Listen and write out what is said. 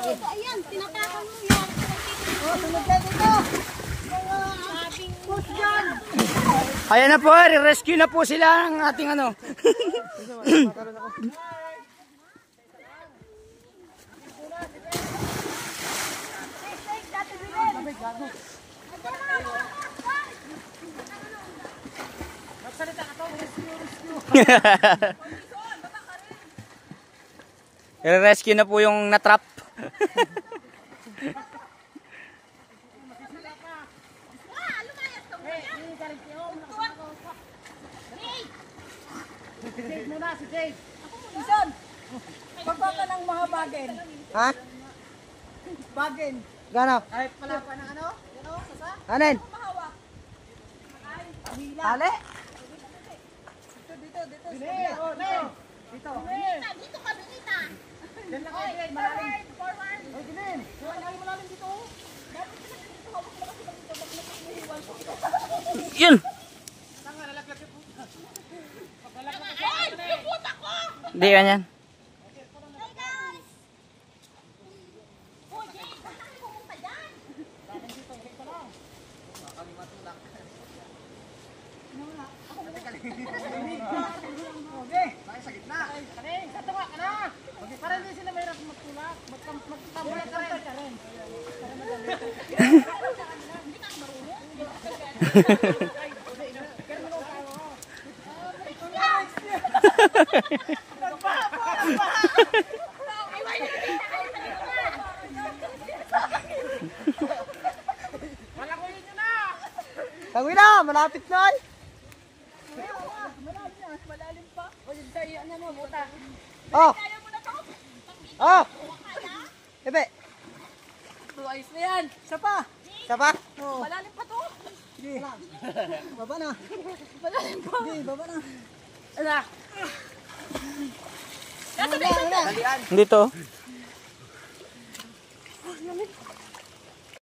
Ayan, tinatakan mo yan. Sunod na dito. Push dyan. Ayan na po, rescue na po sila ng ating ano. I-rescue na po yung natrap. Jade muna, si Jade. Ison, pagka ka ng mga bagin. Ha? Bagin. Gano? Ay, pala pa ng ano? Sasa? Anin? Mahawak. Ale? Dito. Dito. Dito ka, Benita. Diyan lang kayo, Jade. Malalim. Forward. Ay, Gilin. Malalim dito. Yun! Ay, yung puta ko. Hindi ganyan. Hey, guys. Oh, Jay, basta kayo pumunta dyan. Okay. Bakit sa gitna? Karing, sa tunga ka na. Para hindi sila mahirap magtulak. Magtambulan ka rin. Hindi ka marunong. Malakuyin nyo na. Tawin na, malapit na ay. Malalim pa. O, yun sa'yo, ano mo, buta. Oh! Kaya mo na to. Oh! Ebe! Ayos na yan. Isa pa. Sapa? Malalim pa to. Sige. Baba na. Malalim pa. Sige, baba na. Ala. Dito.